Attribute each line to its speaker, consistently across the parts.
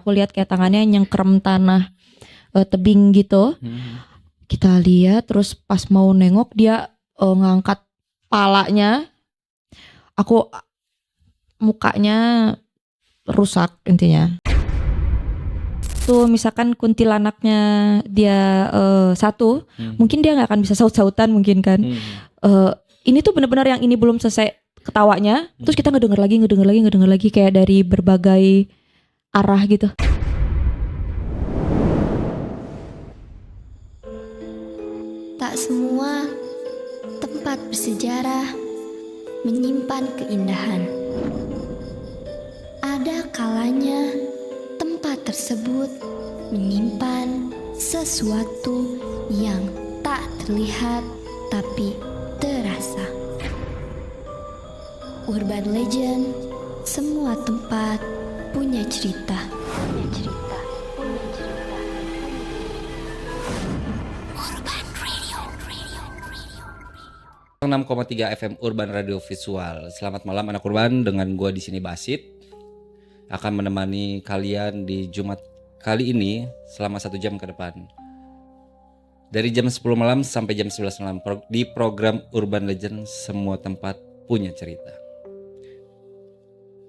Speaker 1: Aku lihat kayak tangannya nyengkrem tanah tebing gitu. Kita lihat terus pas mau nengok dia ngangkat palanya. Aku mukanya rusak intinya. Tuh misalkan kuntilanaknya dia satu, mungkin dia nggak akan bisa saut-sautan mungkin kan. Ini tuh benar-benar yang ini belum selesai ketawanya, terus kita ngedenger lagi kayak dari berbagai arah gitu.
Speaker 2: Tak semua tempat bersejarah menyimpan keindahan. Ada kalanya tempat tersebut menyimpan sesuatu yang tak terlihat tapi terasa. Urban Legend, semua tempat punya cerita.
Speaker 3: 6,3 FM Urban Radio Visual. Selamat malam anak Urban, dengan gua di sini Basit akan menemani kalian di Jumat kali ini selama 1 jam ke depan. Dari jam 10 malam sampai jam 11 malam di program Urban Legend, semua tempat punya cerita.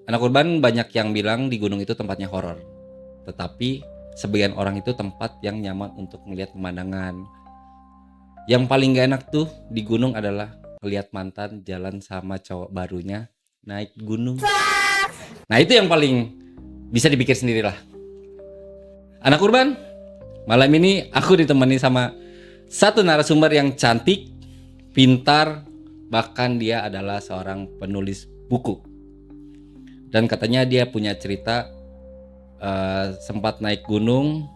Speaker 3: Anak Urban banyak yang bilang di gunung itu tempatnya horor. Tetapi sebagian orang itu tempat yang nyaman untuk melihat pemandangan. Yang paling gak enak tuh di gunung adalah lihat mantan jalan sama cowok barunya naik gunung. Nah itu yang paling bisa dipikir sendirilah. Anak Urban, malam ini aku ditemani sama satu narasumber yang cantik, pintar, bahkan dia adalah seorang penulis buku. Dan katanya dia punya cerita sempat naik gunung,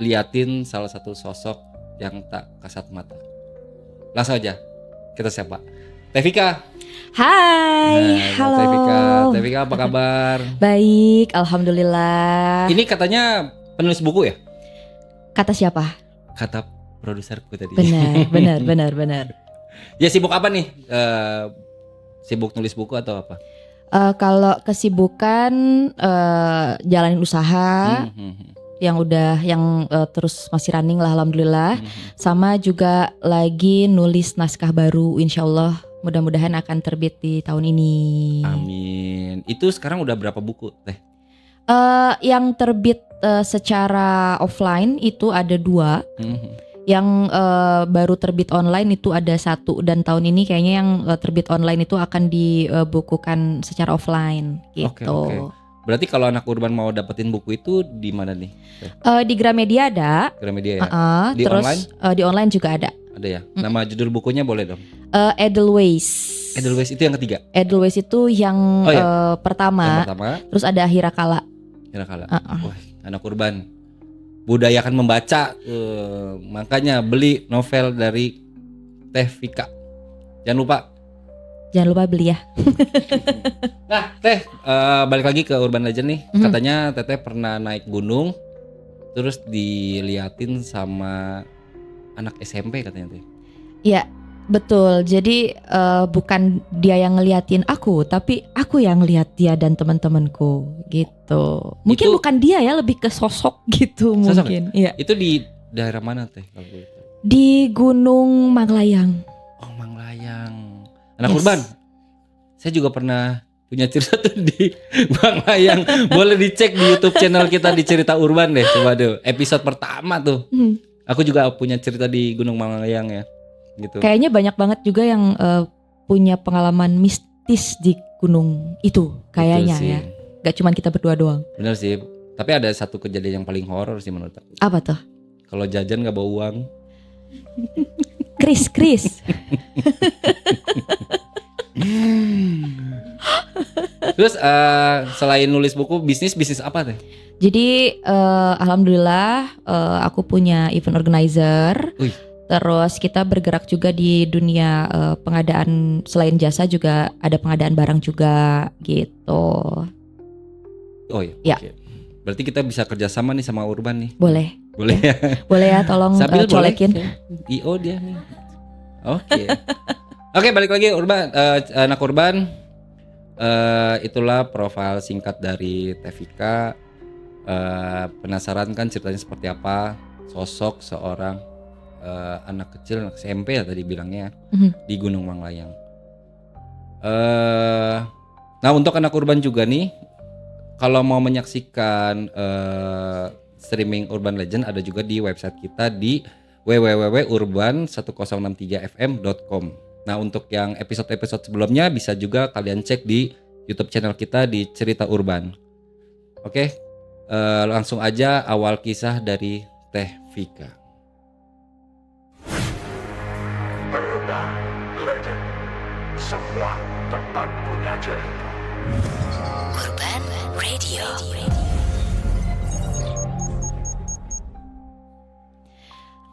Speaker 3: diliatin salah satu sosok yang tak kasat mata. Langsung aja kita sapa Tevika.
Speaker 1: Hai, halo.
Speaker 3: Tevika apa kabar?
Speaker 1: Baik, alhamdulillah.
Speaker 3: Ini katanya penulis buku ya?
Speaker 1: Kata siapa?
Speaker 3: Kata produserku tadi.
Speaker 1: Benar.
Speaker 3: Ya sibuk apa nih? Sibuk nulis buku atau apa?
Speaker 1: Kalau kesibukan jalanin usaha. Yang terus masih running lah alhamdulillah. Sama juga lagi nulis naskah baru, insyaallah mudah-mudahan akan terbit di tahun ini.
Speaker 3: Amin. Itu sekarang udah berapa buku Teh?
Speaker 1: Yang terbit secara offline itu ada 2. Yang baru terbit online itu ada 1. Dan tahun ini kayaknya yang terbit online itu akan dibukukan secara offline gitu.
Speaker 3: Oke. Berarti kalau anak Urban mau dapetin buku itu di mana nih?
Speaker 1: Di Gramedia ada.
Speaker 3: Gramedia ya? Di
Speaker 1: terus,
Speaker 3: online?
Speaker 1: Di online juga ada.
Speaker 3: Ada ya? Nama judul bukunya boleh dong?
Speaker 1: Edelweiss.
Speaker 3: Edelweiss itu yang ketiga?
Speaker 1: Edelweiss itu yang pertama.
Speaker 3: Yang pertama.
Speaker 1: Terus ada Hirakala.
Speaker 3: Wah, anak Urban budayakan membaca, makanya beli novel dari Tevika. Jangan lupa beli ya. Nah Teh, balik lagi ke Urban Legend nih. Katanya Teteh pernah naik gunung, terus diliatin sama anak SMP katanya Teh.
Speaker 1: Iya betul. Jadi bukan dia yang ngeliatin aku, tapi aku yang ngeliat dia dan teman-temanku gitu. Mungkin bukan dia ya, lebih ke sosok gitu mungkin. Iya.
Speaker 3: Itu di daerah mana Teh?
Speaker 1: Di Gunung Manglayang.
Speaker 3: Oh Manglayang. Anak Urban, saya juga pernah punya cerita tuh di Manglayang. Boleh dicek di YouTube channel kita di Cerita Urban deh. Coba deh, episode pertama tuh. Aku juga punya cerita di Gunung Manglayang ya. Gitu.
Speaker 1: Kayaknya banyak banget juga yang punya pengalaman mistis di gunung itu kayaknya ya. Gak cuma kita berdua doang.
Speaker 3: Bener sih. Tapi ada satu kejadian yang paling horor sih menurut aku.
Speaker 1: Apa tuh?
Speaker 3: Kalau jajan gak bawa uang.
Speaker 1: Chris.
Speaker 3: Terus selain nulis buku, bisnis apa Teh?
Speaker 1: Jadi alhamdulillah aku punya event organizer. Terus kita bergerak juga di dunia pengadaan, selain jasa juga ada pengadaan barang juga gitu.
Speaker 3: Oh iya. Okay. Berarti kita bisa kerjasama nih sama Urban nih.
Speaker 1: Boleh
Speaker 3: ya?
Speaker 1: Boleh ya, tolong colekin.
Speaker 3: IO dia nih. Oke. Oke, balik lagi Urban, anak Urban. Itulah profil singkat dari Tevika. Penasaran kan ceritanya seperti apa? Sosok seorang anak kecil, anak SMP ya tadi bilangnya, di Gunung Manglayang. Nah untuk anak urban juga nih, kalau mau menyaksikan streaming Urban Legend ada juga di website kita di www.urban1063fm.com. Nah untuk yang episode-episode sebelumnya bisa juga kalian cek di YouTube channel kita di Cerita Urban. Oke, langsung aja awal kisah dari Teh Vika.
Speaker 4: Urban Legend, semua tempat punya cerita.
Speaker 2: Urban Radio.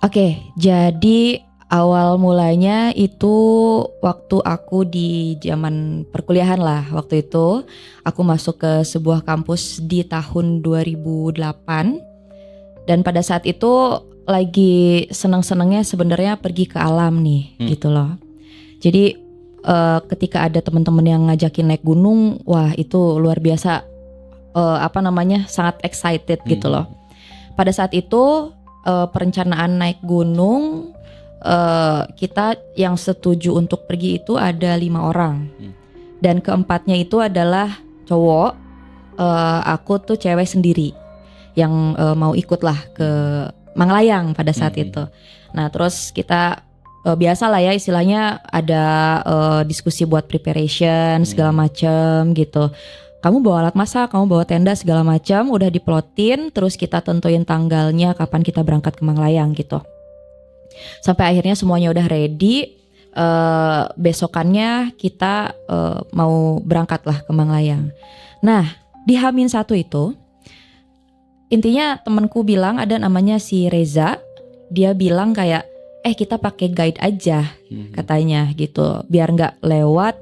Speaker 1: Oke, jadi awal mulanya itu waktu aku di zaman perkuliahan lah. Waktu itu aku masuk ke sebuah kampus di tahun 2008. Dan pada saat itu lagi seneng-senengnya sebenarnya pergi ke alam nih gitu loh. Jadi ketika ada teman-teman yang ngajakin naik gunung, wah itu luar biasa, sangat excited gitu loh. Pada saat itu perencanaan naik gunung, kita yang setuju untuk pergi itu ada 5 orang, dan keempatnya itu adalah cowok, aku tuh cewek sendiri yang mau ikut lah ke Manglayang pada saat itu. Nah terus kita biasa lah ya istilahnya ada diskusi buat preparation segala macam gitu. Kamu bawa alat masak, kamu bawa tenda segala macam, udah diplotin, terus kita tentuin tanggalnya kapan kita berangkat ke Manglayang gitu. Sampai akhirnya semuanya udah ready, besokannya kita mau berangkat lah ke Manglayang. Nah di H-1 itu, intinya temanku bilang ada namanya si Reza, dia bilang kayak, kita pakai guide aja katanya gitu, biar nggak lewat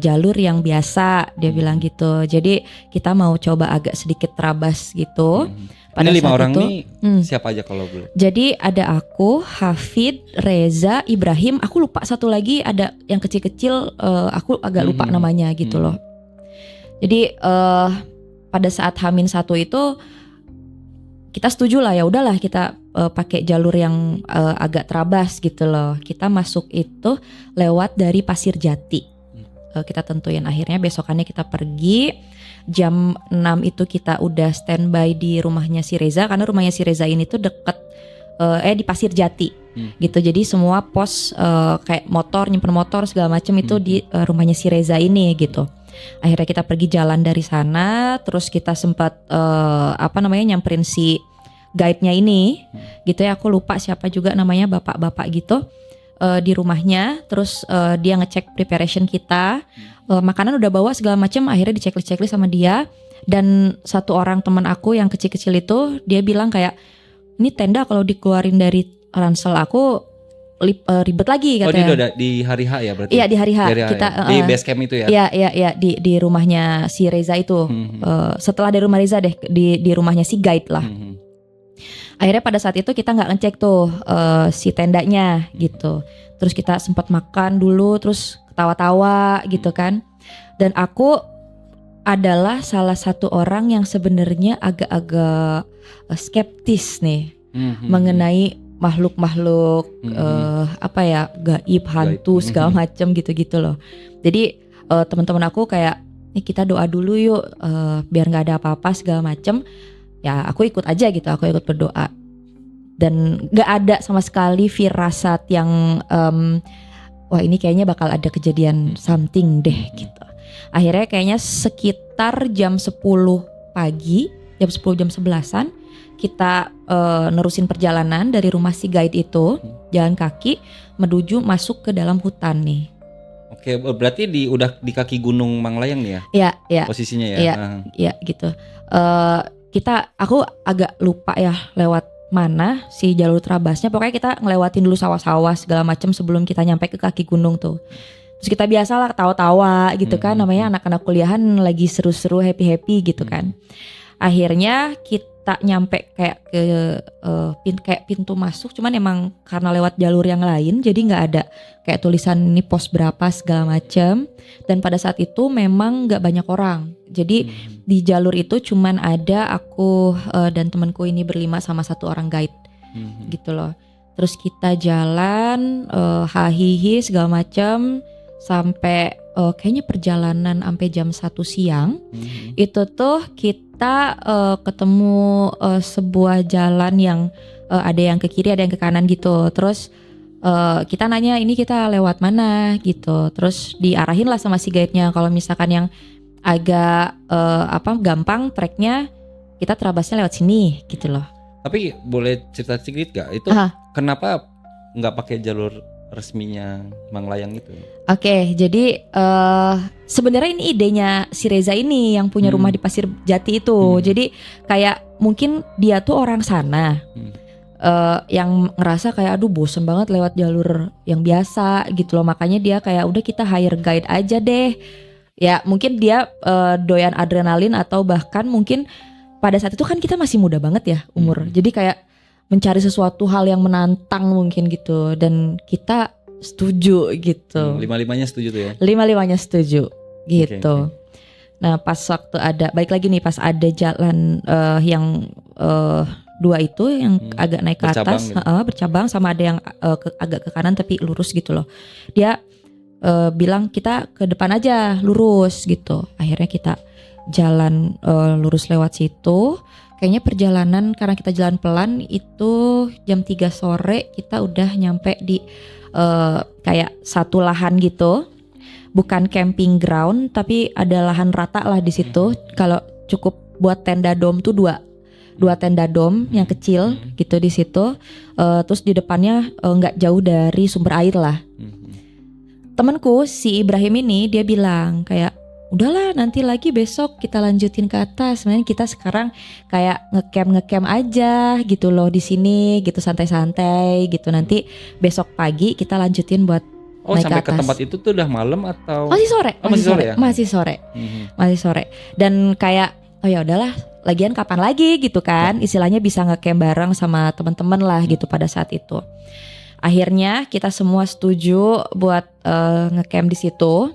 Speaker 1: jalur yang biasa, dia bilang gitu. Jadi kita mau coba agak sedikit terabas gitu. Pada
Speaker 3: ini 5 orang
Speaker 1: itu,
Speaker 3: nih siapa aja kalau boleh?
Speaker 1: Jadi ada aku, Hafid, Reza, Ibrahim. Aku lupa satu lagi ada yang kecil-kecil, aku agak lupa namanya gitu loh. Jadi pada saat H-1 itu kita setuju lah, ya udahlah kita pakai jalur yang agak terabas gitu loh. Kita masuk itu lewat dari Pasir Jati. Kita tentuin, akhirnya besokannya kita pergi jam 6 itu kita udah standby di rumahnya si Reza, karena rumahnya si Reza ini tuh deket di Pasir Jati gitu. Jadi semua pos kayak motor, nyimpen motor segala macam itu di rumahnya si Reza ini gitu. Akhirnya kita pergi jalan dari sana, terus kita sempat nyamperin si guide-nya ini gitu ya, aku lupa siapa juga namanya, bapak-bapak gitu. Di rumahnya, terus dia ngecek preparation kita, makanan udah bawa segala macam, akhirnya diceklis sama dia. Dan satu orang teman aku yang kecil-kecil itu, dia bilang kayak, ini tenda kalau dikeluarin dari ransel aku ribet lagi katanya.
Speaker 3: Oh, ini di hari H ya berarti?
Speaker 1: Iya di hari H, kita
Speaker 3: di base camp itu ya?
Speaker 1: Iya di rumahnya si Reza itu. Setelah dari rumah Reza deh, di rumahnya si guide lah. Akhirnya pada saat itu kita nggak ngecek tuh si tendanya gitu. Terus kita sempat makan dulu, terus ketawa-tawa gitu kan. Dan aku adalah salah satu orang yang sebenarnya agak-agak skeptis nih mengenai makhluk-makhluk gaib, hantu segala macam gitu-gitu loh. Jadi teman-teman aku kayak, kita doa dulu yuk biar nggak ada apa-apa segala macam. Ya aku ikut aja gitu, aku ikut berdoa. Dan gak ada sama sekali firasat yang wah ini kayaknya bakal ada kejadian something deh gitu. Akhirnya kayaknya sekitar jam 10 pagi, jam 10 jam 11-an kita nerusin perjalanan dari rumah si guide itu, jalan kaki menuju masuk ke dalam hutan nih.
Speaker 3: Oke, berarti udah di kaki Gunung Manglayang nih ya? Iya. Posisinya ya?
Speaker 1: Iya gitu. Aku agak lupa ya lewat mana si jalur terabasnya. Pokoknya kita ngelewatin dulu sawah-sawah segala macam sebelum kita nyampe ke kaki gunung tuh. Terus kita biasalah tawa-tawa gitu kan, namanya anak-anak kuliahan lagi seru-seru, happy-happy gitu kan. Akhirnya kita kita nyampe kayak ke kayak pintu masuk, cuman emang karena lewat jalur yang lain jadi nggak ada kayak tulisan ini pos berapa segala macam. Dan pada saat itu memang nggak banyak orang, jadi di jalur itu cuman ada aku dan temanku ini berlima sama satu orang guide gitu loh. Terus kita jalan hahihi segala macam sampai kayaknya perjalanan sampai jam 1 siang. Itu tuh kita ketemu sebuah jalan yang ada yang ke kiri ada yang ke kanan gitu. Terus kita nanya ini kita lewat mana gitu. Terus diarahin lah sama si guide-nya kalau misalkan yang agak gampang treknya kita terabasnya lewat sini gitu loh.
Speaker 3: Tapi boleh cerita sedikit gak? Itu kenapa nggak pakai jalur resminya Mang Layang itu?
Speaker 1: Oke, jadi sebenarnya ini idenya si Reza ini yang punya rumah di Pasir Jati itu. Jadi kayak mungkin dia tuh orang sana yang ngerasa kayak aduh bosen banget lewat jalur yang biasa gitu loh. Makanya dia kayak udah kita hire guide aja deh. Ya mungkin dia doyan adrenalin atau bahkan mungkin pada saat itu kan kita masih muda banget ya umur. Jadi kayak mencari sesuatu hal yang menantang mungkin gitu. Dan kita setuju gitu.
Speaker 3: Lima-limanya setuju tuh ya?
Speaker 1: Lima-limanya setuju gitu.
Speaker 3: Okay.
Speaker 1: Nah pas waktu ada, balik lagi nih pas ada jalan yang dua itu yang agak naik ke atas gitu. Bercabang sama ada yang agak ke kanan tapi lurus gitu loh. Dia bilang kita ke depan aja lurus gitu. Akhirnya kita jalan lurus lewat situ. Kayaknya perjalanan karena kita jalan pelan itu jam 3 sore kita udah nyampe di kayak satu lahan gitu. Bukan camping ground tapi ada lahan rata lah di situ. Kalau cukup buat tenda dom tuh dua tenda dom yang kecil gitu di situ. Terus di depannya nggak jauh dari sumber air lah. Temanku si Ibrahim ini dia bilang kayak udahlah nanti lagi besok kita lanjutin ke atas. Sebenarnya kita sekarang kayak ngecamp aja gitu loh di sini gitu santai-santai gitu. Nanti besok pagi kita lanjutin buat naik
Speaker 3: sampai
Speaker 1: ke atas.
Speaker 3: Ke tempat itu tuh udah malam atau
Speaker 1: masih sore? Masih sore. Dan kayak oh ya udahlah, lagian kapan lagi gitu kan? Istilahnya bisa ngecamp bareng sama teman-teman lah gitu pada saat itu. Akhirnya kita semua setuju buat ngecamp di situ.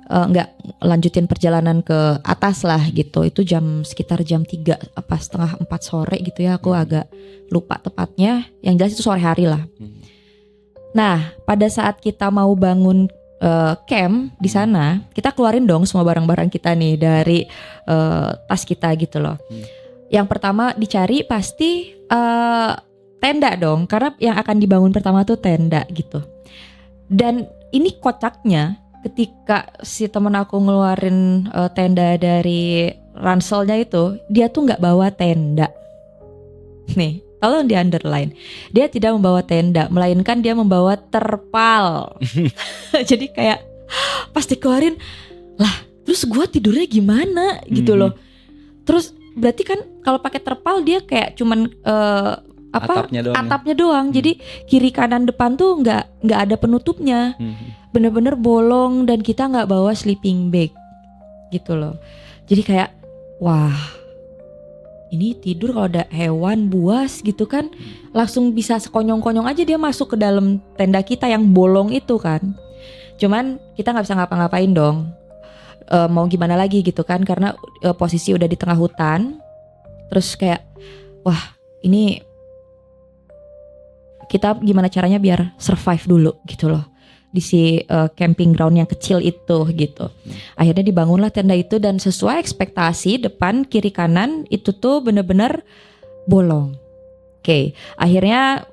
Speaker 1: Nggak lanjutin perjalanan ke atas lah gitu. Itu sekitar jam 3 apa setengah 4 sore gitu ya. Aku agak lupa tepatnya. Yang jelas itu sore hari lah. Nah pada saat kita mau bangun camp di sana, kita keluarin dong semua barang-barang kita nih dari tas kita gitu loh. Yang pertama dicari pasti tenda dong, karena yang akan dibangun pertama tuh tenda gitu. Dan ini kocaknya ketika si temen aku ngeluarin tenda dari ranselnya itu, dia tuh nggak bawa tenda. Nih, tolong di underline. Dia tidak membawa tenda, melainkan dia membawa terpal. Jadi kayak pas dikeluarin, lah terus gue tidurnya gimana gitu loh. Terus berarti kan kalau pakai terpal dia kayak cuman atapnya doang. Jadi kiri kanan depan tuh nggak ada penutupnya. Bener-bener bolong dan kita nggak bawa sleeping bag gitu loh. Jadi kayak wah ini tidur kalau ada hewan buas gitu kan langsung bisa sekonyong-konyong aja dia masuk ke dalam tenda kita yang bolong itu kan. Cuman kita nggak bisa ngapa-ngapain dong. Mau gimana lagi gitu kan karena posisi udah di tengah hutan. Terus kayak wah ini kita gimana caranya biar survive dulu gitu loh di si camping ground yang kecil itu gitu. Akhirnya dibangunlah tenda itu dan sesuai ekspektasi depan kiri kanan itu tuh bener-bener bolong. Oke, akhirnya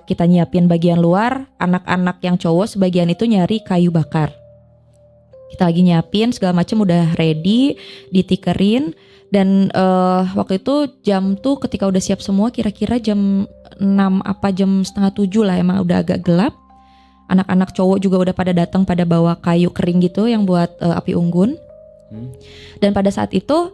Speaker 1: kita nyiapin bagian luar, anak-anak yang cowok sebagian itu nyari kayu bakar. Kita lagi nyiapin segala macam udah ready, ditikerin dan waktu itu jam tuh ketika udah siap semua kira-kira jam 6 apa jam setengah 7 lah emang udah agak gelap. Anak-anak cowok juga udah pada datang pada bawa kayu kering gitu yang buat api unggun. Dan pada saat itu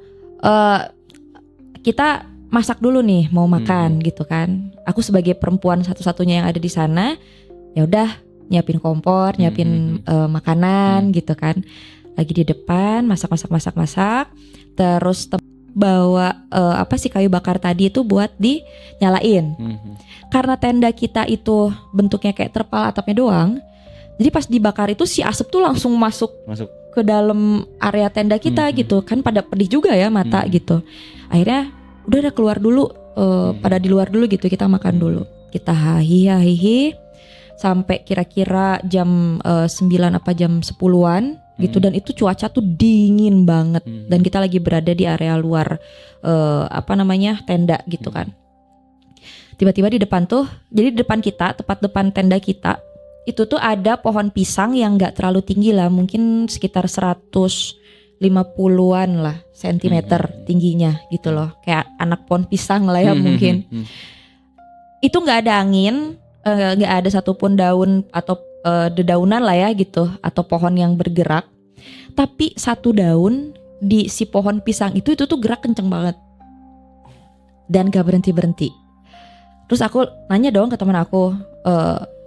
Speaker 1: kita masak dulu nih mau makan gitu kan. Aku sebagai perempuan satu-satunya yang ada di sana, ya udah nyiapin kompor, nyiapin makanan gitu kan. Lagi di depan masak. Terus bawa si kayu bakar tadi itu buat dinyalain. Karena tenda kita itu bentuknya kayak terpal atapnya doang. Jadi pas dibakar itu si asap tuh langsung masuk ke dalam area tenda kita gitu. Kan pada pedih juga ya mata gitu. Akhirnya udah keluar dulu, pada di luar dulu gitu, kita makan dulu. Kita hahihi sampai kira-kira jam 9 apa jam 10-an gitu. Dan itu cuaca tuh dingin banget. Dan kita lagi berada di area luar tenda gitu kan. Tiba-tiba di depan tuh, jadi di depan kita, tepat depan tenda kita, itu tuh ada pohon pisang yang gak terlalu tinggi lah, mungkin sekitar 150-an lah sentimeter tingginya gitu loh, kayak anak pohon pisang lah ya mungkin. Itu gak ada angin, gak ada satupun daun atau dedaunan lah ya gitu, atau pohon yang bergerak. Tapi satu daun di si pohon pisang itu tuh gerak kenceng banget dan gak berhenti-berhenti. Terus aku nanya dong ke teman aku,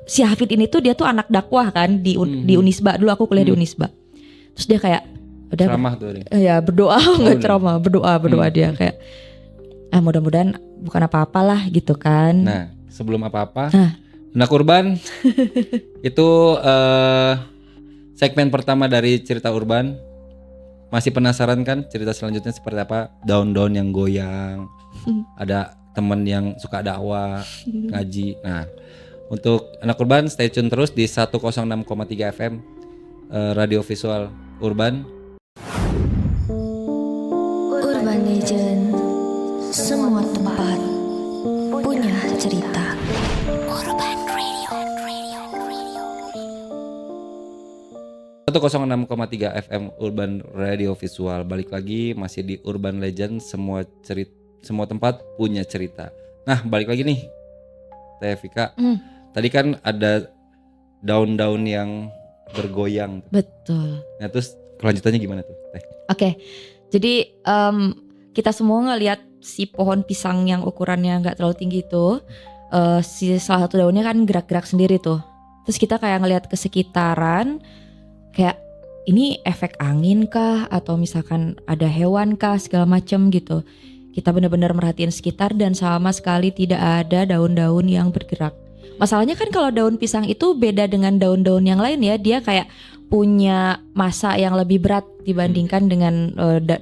Speaker 1: si Hafid ini tuh dia tuh anak dakwah kan di Unisba, dulu aku kuliah di Unisba. Terus dia kayak udah ceramah tuh dia. Ya berdoa, nggak ceramah, berdoa dia kayak mudah-mudahan bukan apa-apalah gitu kan.
Speaker 3: Nah sebelum apa-apa, Anak Urban itu segmen pertama dari cerita Urban. Masih penasaran kan cerita selanjutnya seperti apa? Daun-daun yang goyang, ada teman yang suka dakwah, ngaji. Nah, untuk Anak Urban stay tune terus di 106,3 FM Radio Visual Urban.
Speaker 2: Urban Legend, semua tempat punya cerita. Urban Radio.
Speaker 3: 106,3 FM Urban Radio Visual. Balik lagi masih di Urban Legend, semua tempat punya cerita. Nah, balik lagi nih Teh Vika. Tadi kan ada daun-daun yang bergoyang.
Speaker 1: Betul.
Speaker 3: Nah, terus kelanjutannya gimana tuh, Teh?
Speaker 1: Oke. Jadi kita semua ngelihat si pohon pisang yang ukurannya nggak terlalu tinggi itu, si salah satu daunnya kan gerak-gerak sendiri tuh. Terus kita kayak ngelihat ke sekitaran, kayak ini efek angin kah atau misalkan ada hewan kah segala macem gitu. Kita benar-benar merhatiin sekitar dan sama sekali tidak ada daun-daun yang bergerak. Masalahnya kan kalau daun pisang itu beda dengan daun-daun yang lain ya, dia kayak punya massa yang lebih berat dibandingkan dengan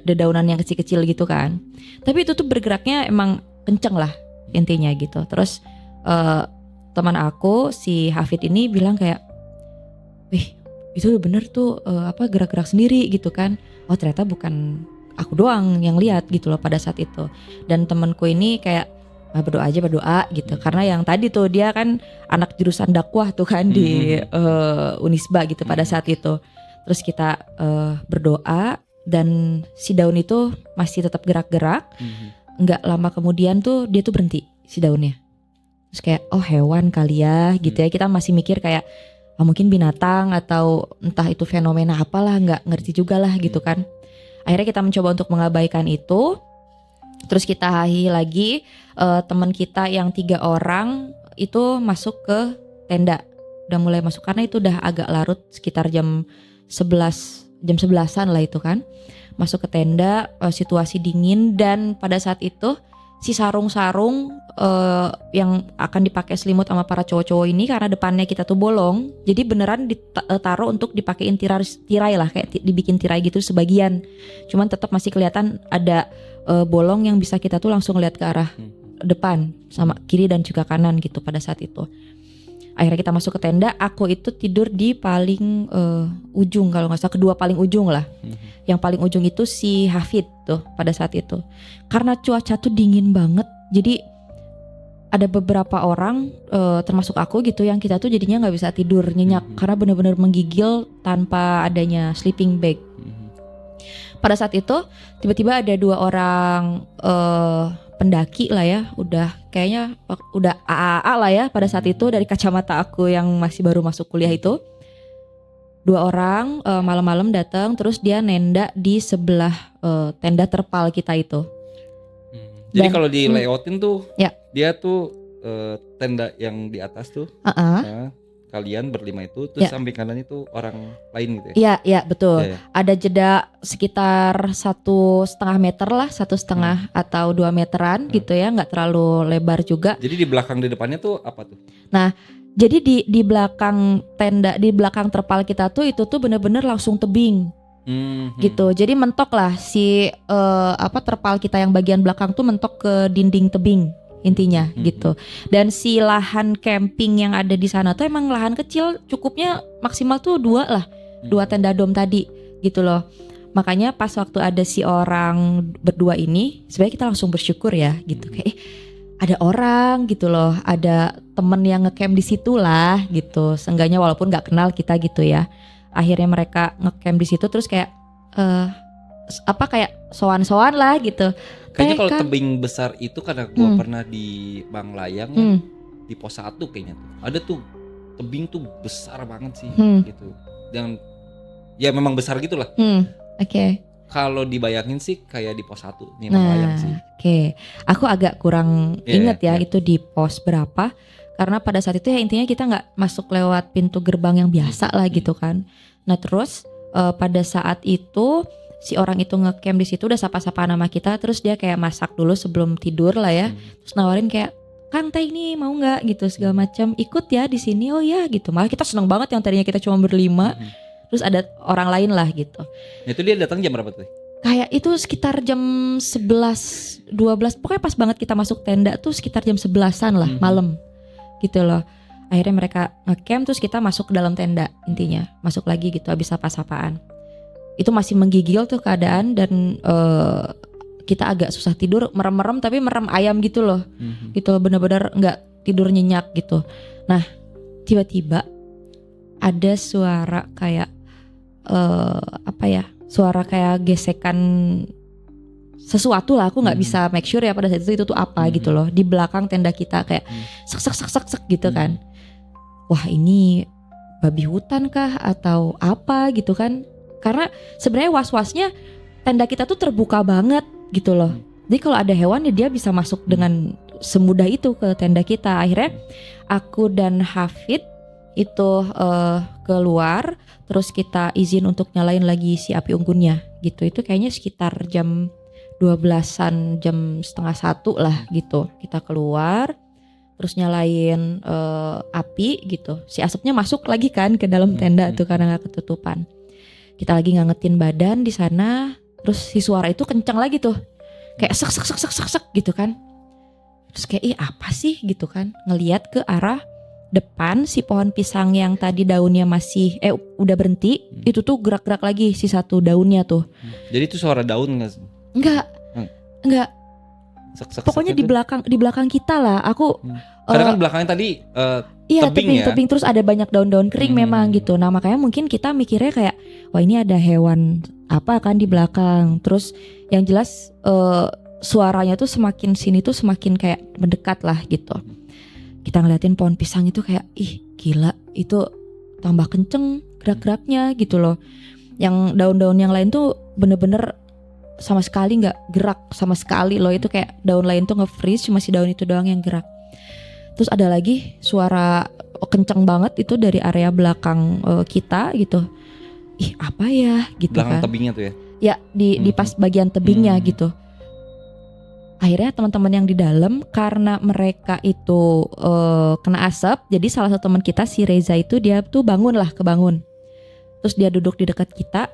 Speaker 1: dedaunan yang kecil-kecil gitu kan. Tapi itu tuh bergeraknya emang kenceng lah intinya gitu. Terus teman aku si Hafid ini bilang kayak, wih itu bener tuh gerak-gerak sendiri gitu kan. Oh ternyata bukan aku doang yang lihat gitu loh pada saat itu. Dan temanku ini kayak berdoa gitu. Karena yang tadi tuh dia kan anak jurusan dakwah tuh kan di Unisba gitu pada saat itu. Terus kita berdoa dan si daun itu masih tetap gerak-gerak. Nggak lama kemudian tuh dia tuh berhenti si daunnya. Terus kayak oh hewan kali ya gitu ya. Kita masih mikir kayak mungkin binatang atau entah itu fenomena apalah, nggak ngerti juga lah gitu kan. Akhirnya kita mencoba untuk mengabaikan itu. Terus kita hahi lagi, teman kita yang 3 orang itu masuk ke tenda. Udah mulai masuk karena itu udah agak larut sekitar jam 11-an lah itu kan. Masuk ke tenda, situasi dingin dan pada saat itu si sarung-sarung yang akan dipakai selimut sama para cowok-cowok ini karena depannya kita tuh bolong. Jadi beneran ditaruh untuk dipakein tirai lah, kayak dibikin tirai gitu sebagian. Cuman tetap masih kelihatan ada bolong yang bisa kita tuh langsung lihat ke arah depan sama kiri dan juga kanan gitu pada saat itu. Akhirnya kita masuk ke tenda, aku itu tidur di paling ujung kalau nggak salah, kedua paling ujung lah. Yang paling ujung itu si Hafid tuh pada saat itu. Karena cuaca tuh dingin banget, jadi ada beberapa orang termasuk aku gitu yang kita tuh jadinya nggak bisa tidur nyenyak karena benar-benar menggigil tanpa adanya sleeping bag. Pada saat itu tiba-tiba ada 2 orang pendaki lah ya, udah kayaknya udah AAA lah ya pada saat itu dari kacamata aku yang masih baru masuk kuliah itu. 2 orang malam-malam datang, terus dia nenda di sebelah tenda terpal kita itu.
Speaker 3: Jadi kalau di layoutin tuh
Speaker 1: ya.
Speaker 3: dia tuh tenda yang di atas tuh kalian berlima itu, terus
Speaker 1: Ya.
Speaker 3: samping kanan itu orang lain gitu ya?
Speaker 1: Iya, iya betul.
Speaker 3: Iya, iya.
Speaker 1: Ada jeda sekitar 1,5 meter lah, 1,5 atau 2 meteran gitu ya, nggak terlalu lebar juga.
Speaker 3: Jadi di belakang di depannya tuh apa tuh?
Speaker 1: Jadi di belakang tenda, di belakang terpal kita tuh itu tuh bener-bener langsung tebing gitu. Jadi mentok lah si terpal kita yang bagian belakang tuh mentok ke dinding tebing intinya gitu. Dan si lahan camping yang ada di sana tuh emang lahan kecil, cukupnya maksimal tuh 2 tenda dom tadi gitu loh. Makanya pas waktu ada si orang berdua ini, sebenarnya kita langsung bersyukur ya gitu, kayak ada orang gitu loh, ada temen yang ngecamp di situ lah gitu. Seenggaknya walaupun nggak kenal kita gitu ya. Akhirnya mereka ngecamp di situ terus kayak kayak sowan-sowan lah gitu.
Speaker 3: Kayaknya kalau
Speaker 1: Kan.
Speaker 3: tebing besar itu karena gua pernah di Banglayang ya, di pos 1 kayaknya tuh. Ada tuh tebing tuh besar banget sih gitu. Dan ya memang besar gitulah.
Speaker 1: Oke.
Speaker 3: Kalau dibayangin sih kayak di pos 1 nih
Speaker 1: Nah,
Speaker 3: Banglayang sih.
Speaker 1: oke. Aku agak kurang
Speaker 3: Iya,
Speaker 1: inget ya
Speaker 3: iya.
Speaker 1: itu di pos berapa. Karena pada saat itu ya intinya kita nggak masuk lewat pintu gerbang yang biasa lah gitu kan. Nah terus pada saat itu si orang itu ngecamp di situ udah sapa-sapa nama kita, terus dia kayak masak dulu sebelum tidur lah ya. Terus nawarin kayak, Kang Teh ini mau nggak gitu segala macam, ikut ya di sini. Oh ya gitu. Malah kita seneng banget yang tadinya kita cuma berlima, terus ada orang lain lah gitu.
Speaker 3: Nah, itu dia datang jam berapa tuh?
Speaker 1: Kayak itu sekitar jam 11, 12, pokoknya pas banget kita masuk tenda tuh sekitar jam 11-an lah malam gitu loh. Akhirnya mereka ngecamp terus kita masuk ke dalam tenda intinya, masuk lagi gitu habis sapa-sapaan. Itu masih menggigil tuh keadaan dan kita agak susah tidur, merem-merem tapi merem ayam gitu loh. Gitu loh, bener-bener nggak tidur nyenyak gitu. Nah tiba-tiba ada suara kayak suara kayak gesekan sesuatu lah, aku nggak bisa make sure ya pada saat itu tuh apa gitu loh di belakang tenda kita, kayak sek gitu kan. Wah ini babi hutan kah atau apa gitu kan, karena sebenarnya was-wasnya tenda kita tuh terbuka banget gitu loh. Jadi kalau ada hewan ya dia bisa masuk dengan semudah itu ke tenda kita. Akhirnya aku dan Hafid itu keluar, terus kita izin untuk nyalain lagi si api unggunnya gitu. Itu kayaknya sekitar jam 12-an, jam 12:30 lah gitu. Kita keluar terus nyalain api gitu. Si asapnya masuk lagi kan ke dalam tenda tuh karena gak ketutupan. Kita lagi ngangetin badan di sana, terus si suara itu kencang lagi tuh. Kayak sek gitu kan. Terus kayak apa sih gitu kan. Ngelihat ke arah depan si pohon pisang yang tadi daunnya masih udah berhenti, itu tuh gerak-gerak lagi si satu daunnya tuh.
Speaker 3: Jadi itu suara daun nggak?
Speaker 1: Enggak.
Speaker 3: Sek-sek
Speaker 1: Pokoknya
Speaker 3: itu.
Speaker 1: di belakang kita lah. Aku
Speaker 3: Karena kan belakangnya tadi
Speaker 1: iya
Speaker 3: tebing ya?
Speaker 1: tebing terus ada banyak daun-daun kering memang gitu. Nah makanya mungkin kita mikirnya kayak wah ini ada hewan apa kan di belakang. Terus yang jelas suaranya tuh semakin sini tuh semakin kayak mendekat lah gitu. Kita ngeliatin pohon pisang itu kayak ih gila, itu tambah kenceng gerak-geraknya gitu loh. Yang daun-daun yang lain tuh bener-bener sama sekali nggak gerak sama sekali loh. Itu kayak daun lain tuh nge-freeze, cuma si daun itu doang yang gerak. Terus ada lagi suara kenceng banget itu dari area belakang kita gitu. Ih apa ya gitu
Speaker 3: belakang
Speaker 1: kan.
Speaker 3: tebingnya tuh ya?
Speaker 1: Ya di pas bagian tebingnya gitu. Akhirnya teman-teman yang di dalam karena mereka itu kena asap, jadi salah satu teman kita si Reza itu dia tuh kebangun. Terus dia duduk di dekat kita.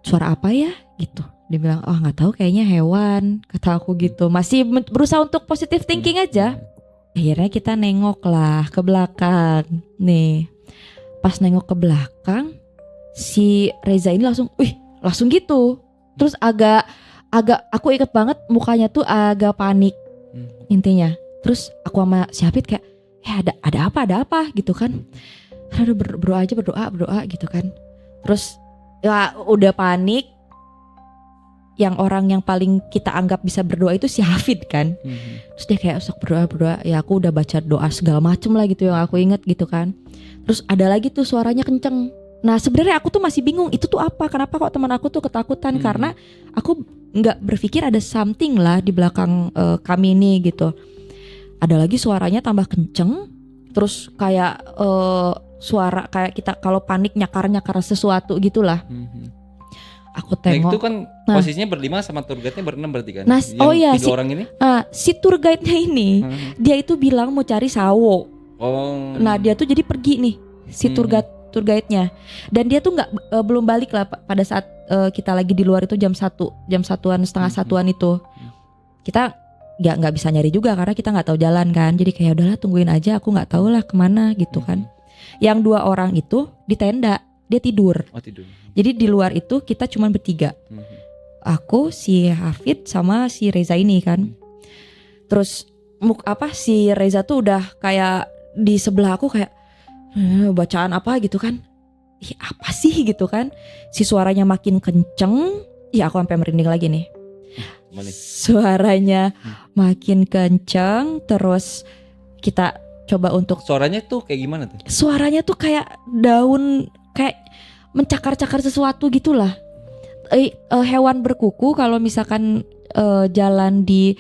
Speaker 1: Suara apa ya gitu. Dia bilang nggak tahu kayaknya hewan, kata aku gitu. Masih berusaha untuk positive thinking aja. Akhirnya kita nengok lah ke belakang. Nih pas nengok ke belakang si Reza ini langsung gitu. Terus agak aku inget banget mukanya tuh agak panik intinya. Terus aku sama si Hafid kayak ada apa gitu kan. Aduh berdoa gitu kan. Terus ya udah panik. Yang orang yang paling kita anggap bisa berdoa itu si Hafid kan. Terus dia kayak sok berdoa. Ya aku udah baca doa segala macem lah gitu yang aku inget gitu kan. Terus ada lagi tuh suaranya kenceng. Nah sebenarnya aku tuh masih bingung itu tuh apa. Kenapa kok teman aku tuh ketakutan. Karena aku gak berpikir ada something lah di belakang kami ini gitu. Ada lagi suaranya tambah kenceng. terus kayak suara kayak kita kalau panik nyakar sesuatu gitulah. Aku
Speaker 3: Nah itu
Speaker 1: tengok.
Speaker 3: kan posisinya berlima sama tour guide-nya berenam berarti kan?
Speaker 1: Nah,
Speaker 3: Yang
Speaker 1: oh iya,
Speaker 3: 3 orang ini?
Speaker 1: Si tour guide-nya ini dia itu bilang mau cari sawo.
Speaker 3: Oh.
Speaker 1: Nah dia tuh jadi pergi nih si tour guide-nya, dan dia tuh belum balik lah pada saat kita lagi di luar itu jam 1-an setengah 1-an itu. Kita nggak bisa nyari juga karena kita nggak tahu jalan kan, jadi kayak udahlah tungguin aja, aku nggak tahu lah kemana gitu kan. Yang 2 orang itu di tenda, dia tidur.
Speaker 3: Oh tidur.
Speaker 1: Jadi di luar itu kita cuma bertiga. Aku, si Hafid sama si Reza ini kan. Terus si Reza tuh udah kayak di sebelah aku kayak bacaan apa gitu kan. Ih apa sih gitu kan. Si suaranya makin kenceng. Ya aku sampai merinding lagi nih. Suaranya makin kenceng. Terus kita coba untuk.
Speaker 3: Suaranya tuh kayak gimana tuh?
Speaker 1: Suaranya tuh kayak daun, kayak mencakar-cakar sesuatu gitulah. Hewan berkuku kalau misalkan jalan di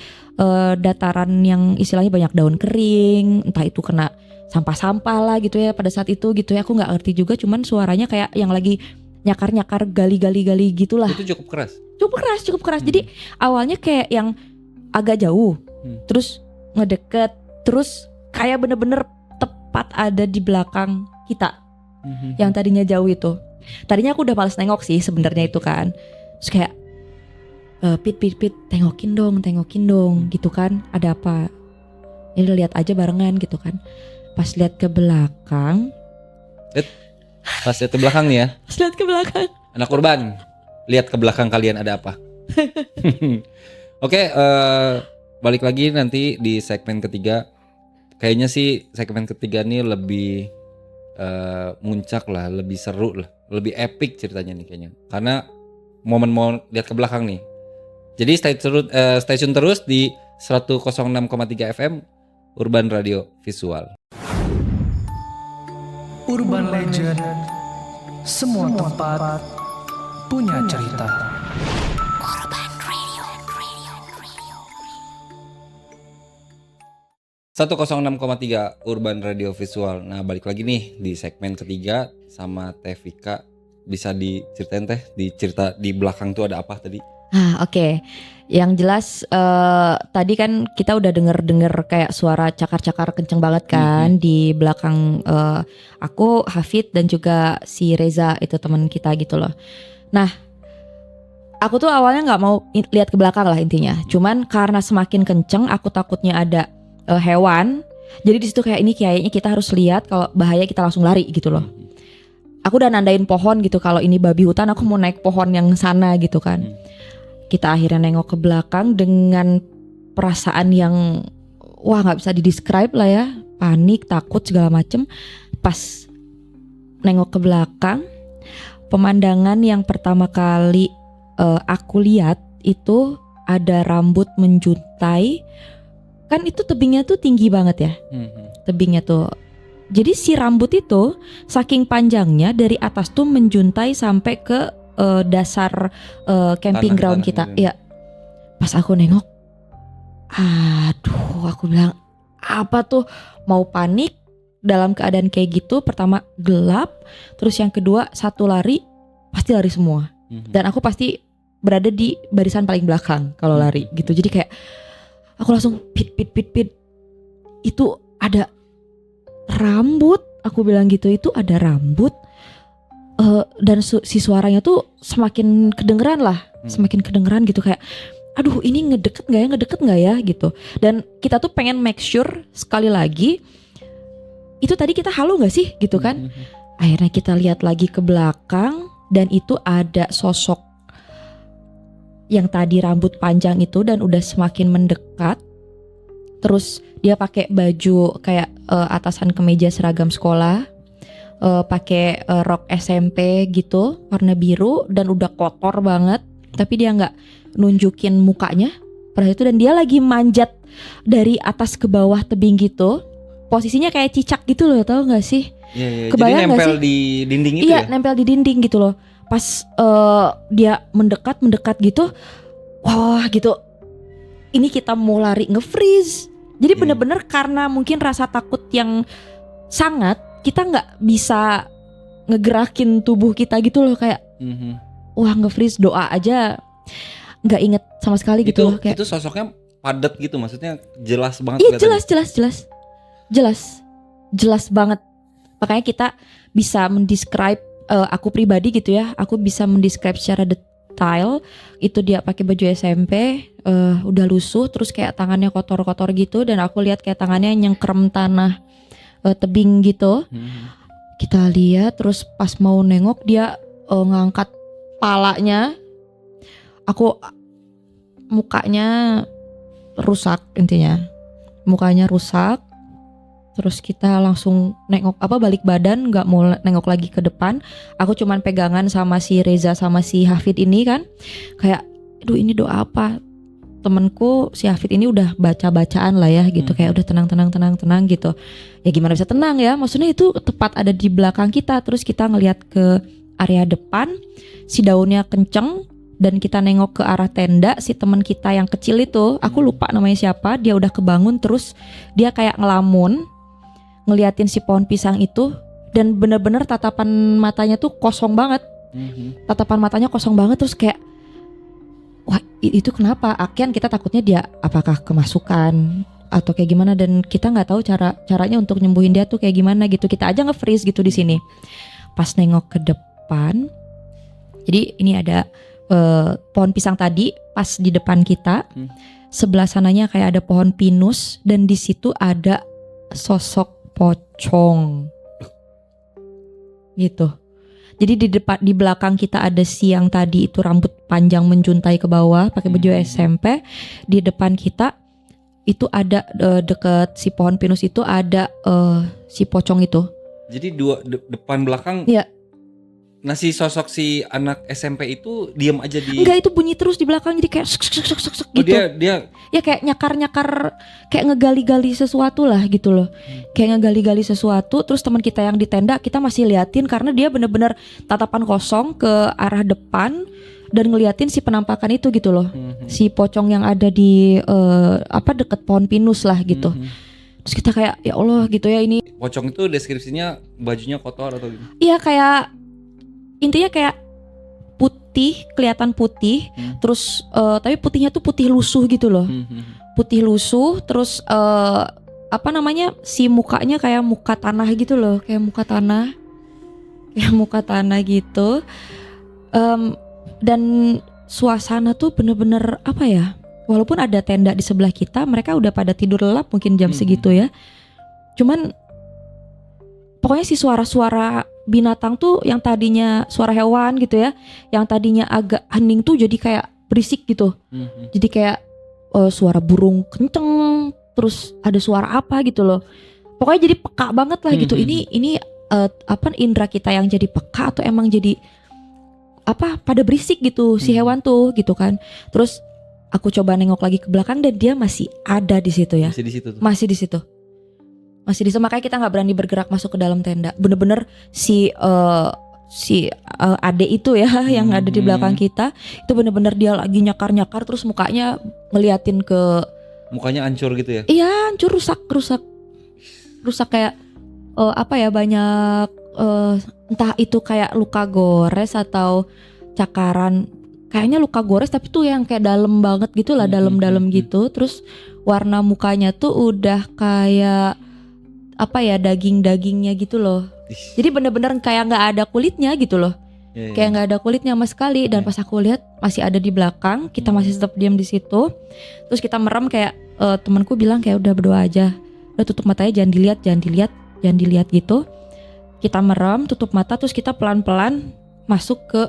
Speaker 1: dataran yang istilahnya banyak daun kering, entah itu kena sampah-sampah lah gitu ya pada saat itu gitu ya, aku nggak ngerti juga, cuman suaranya kayak yang lagi nyakar-nyakar gali-gali gitulah.
Speaker 3: Itu cukup keras.
Speaker 1: Cukup keras. Jadi awalnya kayak yang agak jauh, terus ngedeket, terus kayak bener-bener tepat ada di belakang kita. Yang tadinya jauh itu. Tadinya aku udah males nengok sih sebenarnya itu kan. Terus kayak Pit tengokin dong gitu kan. Ada apa? Ini lihat aja barengan gitu kan. Pas lihat ke belakang.
Speaker 3: Pas lihat ke belakang nih ya.
Speaker 1: Pas lihat ke belakang.
Speaker 3: Anak urban, lihat ke belakang kalian ada apa? Oke, balik lagi nanti di segmen ketiga. Kayaknya sih segmen ketiga nih lebih muncak lah, lebih seru lah, lebih epic ceritanya nih kayaknya. Karena momen mau lihat ke belakang nih. Jadi stay tune terus di 106,3 FM Urban Radio Visual.
Speaker 5: Urban Legend, semua tempat punya cerita.
Speaker 3: 106,3 Urban Radio Visual. Nah balik lagi nih di segmen ketiga sama Teh Vika. Bisa diceritain Teh, di belakang tuh ada apa tadi?
Speaker 1: Oke. Yang jelas tadi kan kita udah denger kayak suara cakar-cakar kenceng banget kan di belakang aku, Hafid dan juga si Reza itu teman kita gitu loh. Nah aku tuh awalnya nggak mau lihat ke belakang lah intinya. Cuman karena semakin kenceng aku takutnya ada hewan. Jadi di situ kayak ini kayaknya kita harus lihat, kalau bahaya kita langsung lari gitu loh. Aku udah nandain pohon gitu, kalau ini babi hutan aku mau naik pohon yang sana gitu kan. Kita akhirnya nengok ke belakang dengan perasaan yang wah nggak bisa didescribe lah ya, panik, takut segala macem. Pas nengok ke belakang, pemandangan yang pertama kali aku lihat itu ada rambut menjuntai. Kan itu tebingnya tuh tinggi banget ya, tebingnya tuh. Jadi si rambut itu saking panjangnya dari atas tuh menjuntai sampai ke dasar camping ground kita. Ya, pas aku nengok, aduh, aku bilang apa tuh, mau panik dalam keadaan kayak gitu. Pertama gelap, terus yang kedua satu lari, pasti lari semua. Dan aku pasti berada di barisan paling belakang kalau lari gitu. Jadi kayak aku langsung pit. Itu ada rambut, aku bilang gitu, itu ada rambut. Dan si suaranya tuh semakin kedengeran lah, semakin kedengeran gitu kayak, aduh ini ngedeket nggak ya gitu. Dan kita tuh pengen make sure sekali lagi, itu tadi kita halu nggak sih gitu kan. Akhirnya kita lihat lagi ke belakang dan itu ada sosok yang tadi rambut panjang itu dan udah semakin mendekat. Terus dia pakai baju kayak atasan kemeja seragam sekolah, pakai rok SMP gitu warna biru dan udah kotor banget. Tapi dia nggak nunjukin mukanya pada itu, dan dia lagi manjat dari atas ke bawah tebing gitu. Posisinya kayak cicak gitu loh, tau nggak sih?
Speaker 3: Iya.
Speaker 1: Kebayang
Speaker 3: Jadi nempel
Speaker 1: gak sih?
Speaker 3: di dinding itu
Speaker 1: Iya,
Speaker 3: ya?
Speaker 1: nempel di dinding gitu loh. Pas dia mendekat gitu, wah gitu. Ini kita mau lari nge-freeze. Jadi bener-bener karena mungkin rasa takut yang sangat kita nggak bisa ngegerakin tubuh kita gitu loh, kayak wah nge-freeze, doa aja nggak inget sama sekali gitu loh, kayak
Speaker 3: itu sosoknya padat gitu, maksudnya jelas banget.
Speaker 1: iya jelas banget. Makanya kita bisa mendescribe, aku pribadi gitu ya, aku bisa mendescribe secara detail itu dia pakai baju SMP, udah lusuh, terus kayak tangannya kotor-kotor gitu, dan aku lihat kayak tangannya nyengkrem tanah tebing gitu. Kita lihat, terus pas mau nengok dia ngangkat palanya, mukanya rusak, intinya mukanya rusak. Terus kita langsung nengok balik badan, nggak mau nengok lagi ke depan. Aku cuman pegangan sama si Reza sama si Hafid ini kan, kayak aduh ini doa apa. Temenku si Hafid ini udah baca-bacaan lah ya gitu, kayak udah tenang gitu. Ya gimana bisa tenang ya, maksudnya itu tepat ada di belakang kita. Terus kita ngelihat ke area depan, si daunnya kenceng, dan kita nengok ke arah tenda. Si teman kita yang kecil itu, aku lupa namanya siapa, dia udah kebangun, terus dia kayak ngelamun ngeliatin si pohon pisang itu, dan bener-bener tatapan matanya tuh kosong banget. Tatapan matanya kosong banget, terus kayak wah itu kenapa? Akhirnya kita takutnya dia apakah kemasukan atau kayak gimana, dan kita nggak tahu caranya untuk nyembuhin dia tuh kayak gimana gitu. Kita aja nge-freeze gitu di sini. Pas nengok ke depan, jadi ini ada pohon pisang tadi pas di depan kita. Sebelah sananya kayak ada pohon pinus, dan di situ ada sosok pocong gitu. Jadi di belakang kita ada si yang tadi itu rambut panjang menjuntai ke bawah pakai baju SMP. Di depan kita itu ada deket si pohon pinus itu ada si pocong itu.
Speaker 3: Jadi depan belakang.
Speaker 1: Iya.
Speaker 3: Nah si sosok si anak SMP itu diam aja di.
Speaker 1: Enggak, itu bunyi terus di belakang, jadi kayak gitu.
Speaker 3: Dia
Speaker 1: ya kayak nyakar kayak ngegali-gali sesuatu lah gitu loh. Kayak ngegali-gali sesuatu. Terus teman kita yang di tenda kita masih liatin, karena dia bener-bener tatapan kosong ke arah depan dan ngeliatin si penampakan itu gitu loh. Si pocong yang ada di deket pohon pinus lah gitu. Terus kita kayak ya Allah gitu ya, ini
Speaker 3: pocong itu deskripsinya bajunya kotor atau gimana?
Speaker 1: Iya, kayak intinya kayak putih, kelihatan putih, terus tapi putihnya tuh putih lusuh gitu loh. Putih lusuh, terus si mukanya kayak muka tanah gitu loh, kayak muka tanah gitu. Dan suasana tuh bener-bener apa ya, walaupun ada tenda di sebelah kita, mereka udah pada tidur lelap mungkin jam segitu ya. Cuman pokoknya si suara-suara binatang tuh yang tadinya suara hewan gitu ya, yang tadinya agak hening tuh jadi kayak berisik gitu. Jadi kayak suara burung kenceng, terus ada suara apa gitu loh. Pokoknya jadi peka banget lah gitu. Ini indera kita yang jadi peka atau emang jadi pada berisik gitu si hewan tuh gitu kan. Terus aku coba nengok lagi ke belakang dan dia masih ada di situ ya. Masih di situ. Makanya kita nggak berani bergerak masuk ke dalam tenda. Bener-bener si ade itu ya yang ada di belakang kita itu bener-bener dia lagi nyakar terus mukanya ngeliatin ke.
Speaker 3: Mukanya hancur gitu ya?
Speaker 1: Iya, hancur, rusak kayak banyak entah itu kayak luka gores atau cakaran. Kayaknya luka gores tapi tuh yang kayak dalam banget gitu lah, dalam-dalam gitu. Terus warna mukanya tuh udah kayak daging-dagingnya gitu loh. Jadi bener-bener kayak nggak ada kulitnya gitu loh. Kayak nggak ada kulitnya sama sekali. Dan pas aku lihat masih ada di belakang, kita masih tetap diam di situ. Terus kita merem kayak temanku bilang kayak udah berdoa aja, udah tutup matanya, jangan dilihat gitu. Kita merem, tutup mata, terus kita pelan-pelan masuk ke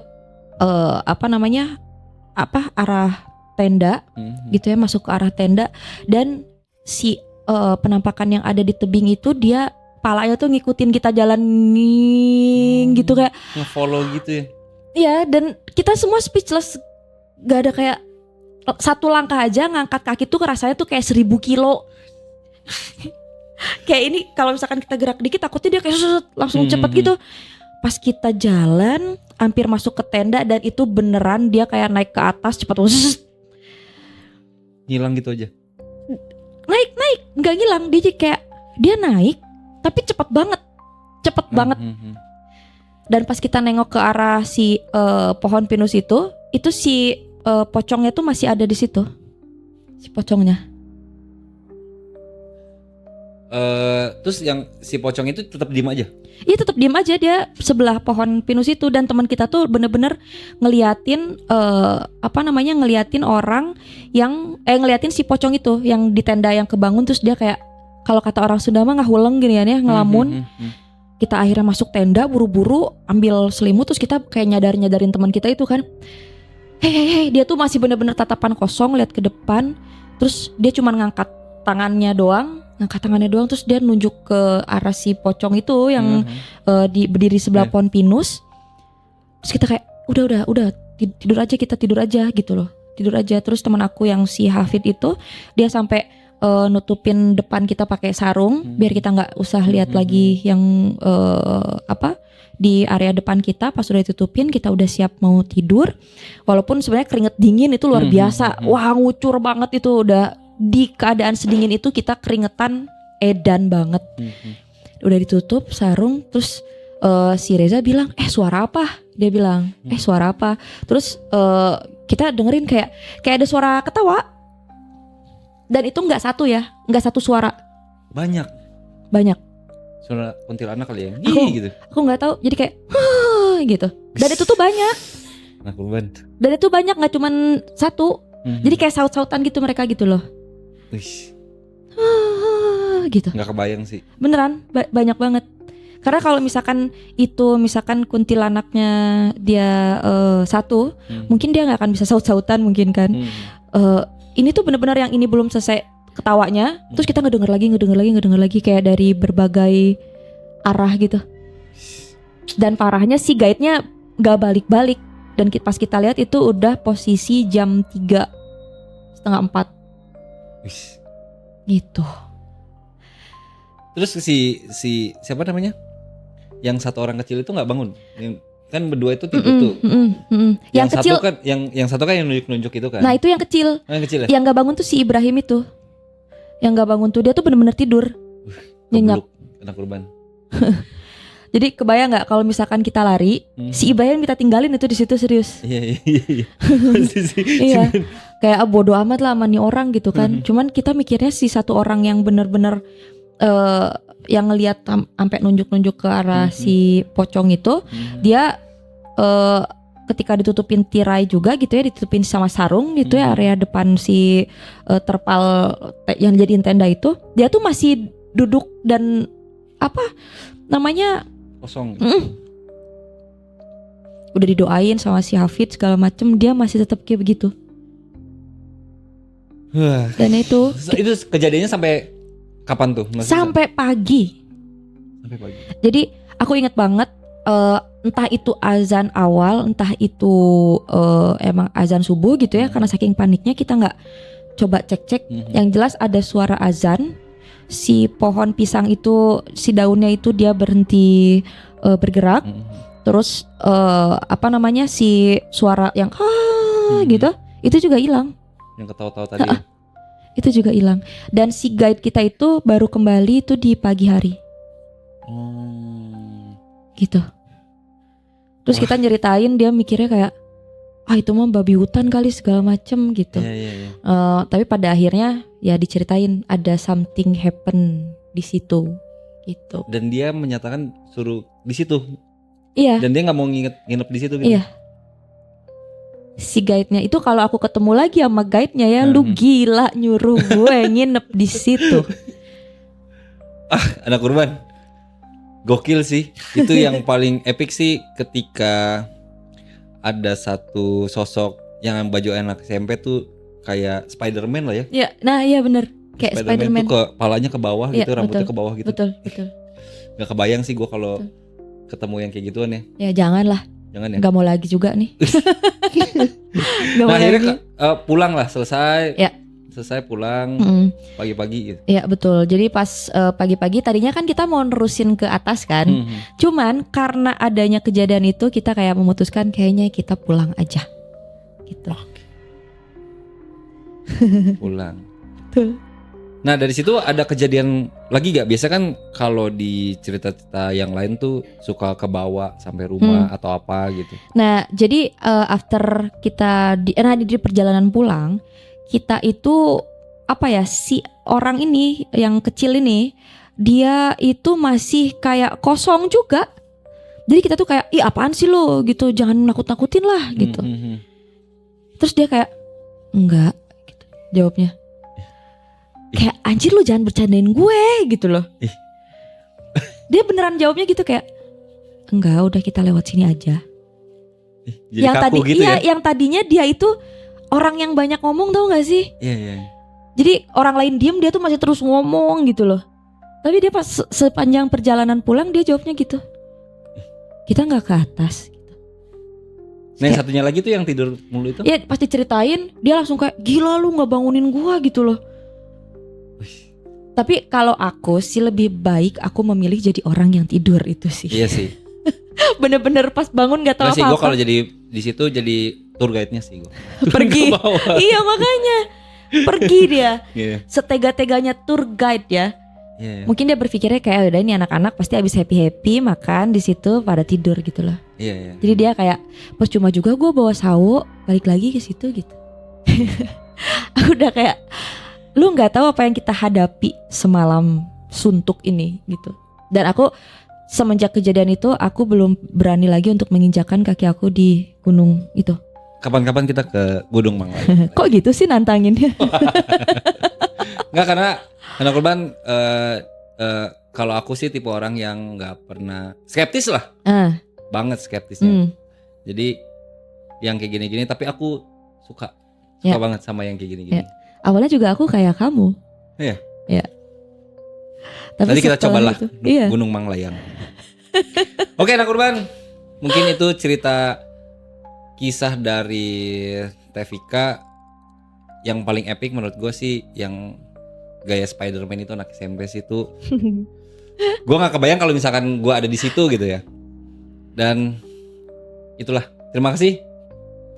Speaker 1: arah tenda gitu ya, masuk ke arah tenda. Dan si penampakan yang ada di tebing itu dia palanya tuh ngikutin kita jalan gitu, kayak
Speaker 3: nge-follow gitu ya.
Speaker 1: Iya, dan kita semua speechless. Gak ada kayak satu langkah aja ngangkat kaki tuh rasanya tuh kayak 1000 kilo. Kayak ini kalau misalkan kita gerak dikit takutnya dia kayak langsung cepet gitu. Pas kita jalan hampir masuk ke tenda, dan itu beneran dia kayak naik ke atas cepat
Speaker 3: Ngilang gitu aja.
Speaker 1: Naik nggak ngilang, dia kayak dia naik tapi cepet banget. Dan pas kita nengok ke arah si pohon pinus itu si pocongnya tuh masih ada di situ. Si pocongnya.
Speaker 3: Terus yang si pocong itu tetap diem aja.
Speaker 1: Iya tetap diem aja, dia sebelah pohon pinus itu. Dan teman kita tuh bener-bener ngeliatin ngeliatin orang yang ngeliatin si pocong itu yang di tenda yang kebangun. Terus dia kayak, kalau kata orang Sunda mah ngahuleng gini ya, ngelamun. Kita akhirnya masuk tenda buru-buru ambil selimut. Terus kita kayak nyadarin teman kita itu kan, hei, dia tuh masih bener-bener tatapan kosong lihat ke depan. Terus dia cuma ngangkat tangannya doang. Terus dia nunjuk ke arah si pocong itu yang berdiri sebelah pohon pinus. Terus kita kayak udah tidur aja gitu loh. Tidur aja. Terus teman aku yang si Hafid itu dia sampai nutupin depan kita pakai sarung biar kita nggak usah lihat lagi yang di area depan kita. Pas udah ditutupin kita udah siap mau tidur. Walaupun sebenarnya keringet dingin itu luar biasa. Wah, ngucur banget itu udah. Di keadaan sedingin itu kita keringetan edan banget. Udah ditutup sarung. Terus si Reza bilang, suara apa? Dia bilang, suara apa? Terus kita dengerin kayak ada suara ketawa. Dan itu nggak satu suara.
Speaker 3: Banyak. Suara kuntilanak kali ya. Gitu.
Speaker 1: Aku nggak tahu. Jadi kayak gitu. Dan itu tuh banyak.
Speaker 3: Anak kurban.
Speaker 1: Dan itu banyak, nggak cuman satu. Jadi kayak saut-sautan gitu mereka gitu loh. Gitu.
Speaker 3: Nggak kebayang sih.
Speaker 1: Beneran banyak banget. Karena kalau misalkan kuntilanaknya dia satu, mungkin dia nggak akan bisa saut-sautan mungkin kan. Ini tuh bener-bener yang ini belum selesai ketawanya, terus kita ngedenger lagi kayak dari berbagai arah gitu. Dan parahnya si guide-nya nggak balik-balik. Dan pas kita lihat itu udah posisi jam 3:30, 4 gitu.
Speaker 3: Terus si siapa namanya? Yang satu orang kecil itu nggak bangun. Kan berdua itu tidur tuh. Yang kecil satu kan yang satu kan yang nunjuk itu kan.
Speaker 1: Nah, itu yang kecil.
Speaker 3: Yang kecil ya?
Speaker 1: Yang nggak bangun tuh si Ibrahim itu. Yang nggak bangun tuh dia tuh benar-benar tidur. Nyenyak.
Speaker 3: Anak kurban.
Speaker 1: Jadi kebayang nggak kalau misalkan kita lari, si Ibrahim kita tinggalin itu di situ serius.
Speaker 3: Iya.
Speaker 1: Iya. Kayak bodo amat lah sama nih orang gitu kan. Cuman kita mikirnya si satu orang yang benar-benar yang ngelihat sampai nunjuk-nunjuk ke arah si pocong itu, dia ketika ditutupin tirai juga gitu ya, ditutupin sama sarung gitu ya, area depan si terpal yang jadiin tenda itu, dia tuh masih duduk dan
Speaker 3: kosong.
Speaker 1: Udah didoain sama si Hafid segala macem, dia masih tetap kayak begitu. Dan itu
Speaker 3: kejadiannya sampai kapan tuh?
Speaker 1: Sampai pagi. Jadi aku inget banget, entah itu azan awal, entah itu emang azan subuh gitu ya, karena saking paniknya kita nggak coba cek. Yang jelas ada suara azan. Si pohon pisang itu, si daunnya itu dia berhenti bergerak. Terus si suara yang gitu, itu juga hilang.
Speaker 3: Yang ketawa-tawa tadi.
Speaker 1: Itu juga hilang. Dan si guide kita itu baru kembali itu di pagi hari. Gitu. Terus kita nyeritain, dia mikirnya kayak itu mah babi hutan kali segala macem gitu.
Speaker 3: Iya.
Speaker 1: Tapi pada akhirnya ya diceritain ada something happen di situ gitu.
Speaker 3: Dan dia menyatakan suruh di situ.
Speaker 1: Iya.
Speaker 3: Dan dia nggak mau nginep di situ gitu.
Speaker 1: Iya. Si guide-nya itu kalau aku ketemu lagi sama guide-nya ya, lu gila nyuruh gue nginep di situ.
Speaker 3: Anak kurban. Gokil sih. Itu yang paling epic sih ketika ada satu sosok yang baju anak SMP tuh kayak Spider-Man lah ya.
Speaker 1: Iya, nah iya bener. Kayak Spider-Man.
Speaker 3: Tuh kepalanya ke bawah gitu, rambutnya ke bawah gitu.
Speaker 1: Betul.
Speaker 3: Gak kebayang sih gue kalau ketemu yang kayak gituan ya.
Speaker 1: Ya jangan lah.
Speaker 3: Jangan ya.
Speaker 1: Gak mau lagi juga nih.
Speaker 3: Nah akhirnya pulang lah, selesai.
Speaker 1: Ya.
Speaker 3: Selesai pulang pagi-pagi gitu.
Speaker 1: Iya betul. Jadi pas pagi-pagi tadinya kan kita mau nerusin ke atas kan. Cuman karena adanya kejadian itu kita kayak memutuskan kayaknya kita pulang aja. Gitu.
Speaker 3: Pulang.
Speaker 1: Betul.
Speaker 3: Nah dari situ ada kejadian lagi gak? Biasa kan kalau di cerita-cerita yang lain tuh suka kebawa sampai rumah atau apa gitu.
Speaker 1: Nah, jadi after kita di perjalanan pulang, kita itu apa ya, si orang ini yang kecil ini dia itu masih kayak kosong juga. Jadi kita tuh kayak, ih apaan sih lo gitu, jangan nakut-nakutin lah gitu. Terus dia kayak, enggak gitu jawabnya. Kayak anjir lu jangan bercandain gue gitu loh. Dia beneran jawabnya gitu kayak, enggak udah kita lewat sini aja.
Speaker 3: Jadi
Speaker 1: yang
Speaker 3: kaku
Speaker 1: tadi
Speaker 3: gitu
Speaker 1: iya,
Speaker 3: ya?
Speaker 1: yang tadinya dia itu orang yang banyak ngomong, tau gak sih?
Speaker 3: Iya.
Speaker 1: Jadi orang lain diem, dia tuh masih terus ngomong gitu loh. Tapi dia pas sepanjang perjalanan pulang dia jawabnya gitu, kita nggak ke atas gitu.
Speaker 3: Nah yang satunya lagi tuh yang tidur mulu itu?
Speaker 1: Ya pasti ceritain dia langsung kayak, gila lu nggak bangunin gua gitu loh. Tapi kalau aku sih lebih baik aku memilih jadi orang yang tidur itu sih.
Speaker 3: Iya sih.
Speaker 1: Bener-bener pas bangun nggak tahu
Speaker 3: Nggak sih, gue
Speaker 1: apa-apa.
Speaker 3: kalau jadi di situ jadi tour guide-nya sih gue.
Speaker 1: Pergi. Iya makanya pergi dia.
Speaker 3: Iya.
Speaker 1: Setega-teganya tour guide ya.
Speaker 3: Iya.
Speaker 1: Mungkin dia berpikirnya kayak udah ini anak-anak pasti habis happy-happy makan di situ pada tidur gitu loh.
Speaker 3: Iya.
Speaker 1: Jadi dia kayak percuma juga gue bawa sawo balik lagi ke situ gitu. Aku udah kayak lu nggak tahu apa yang kita hadapi semalam suntuk ini gitu. Dan aku semenjak kejadian itu aku belum berani lagi untuk menginjakan kaki aku di gunung itu.
Speaker 3: Kapan-kapan kita ke Gunung Manglayan.
Speaker 1: Kok gitu sih nantanginnya?
Speaker 3: Enggak, karena Kurban kalau aku sih tipe orang yang nggak pernah skeptis lah. Banget skeptisnya. Jadi yang kayak gini-gini tapi aku suka banget sama yang kayak gini-gini.
Speaker 1: Awalnya juga aku kayak kamu.
Speaker 3: Iya.
Speaker 1: Ya. Tapi
Speaker 3: Nanti kita cobalah
Speaker 1: itu, iya.
Speaker 3: Gunung Manglayang. Oke, Anak Kurban. Mungkin itu cerita kisah dari Tevika yang paling epic menurut gue sih, yang gaya Spider-Man itu anak SMP sih itu. Gue nggak kebayang kalau misalkan gue ada di situ gitu ya. Dan itulah. Terima kasih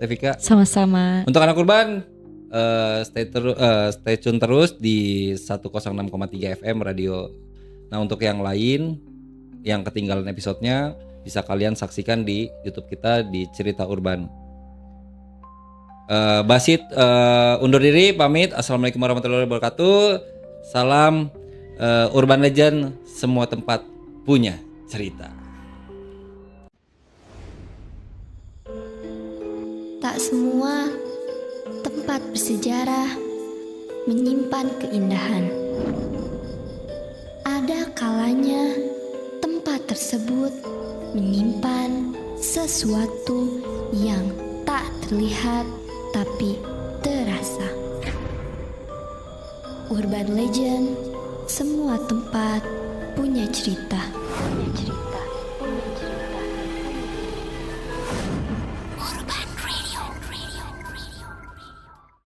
Speaker 3: Tevika.
Speaker 1: Sama-sama.
Speaker 3: Untuk Anak Kurban, stay tune terus di 106,3 FM radio. Nah untuk yang lain yang ketinggalan episodenya bisa kalian saksikan di YouTube kita di Cerita Urban. Basit undur diri pamit. Assalamualaikum warahmatullahi wabarakatuh. Salam Urban Legend. Semua tempat punya cerita.
Speaker 2: Tak semua tempat bersejarah menyimpan keindahan. Ada kalanya tempat tersebut menyimpan sesuatu yang tak terlihat tapi terasa. Urban Legend, semua tempat punya cerita.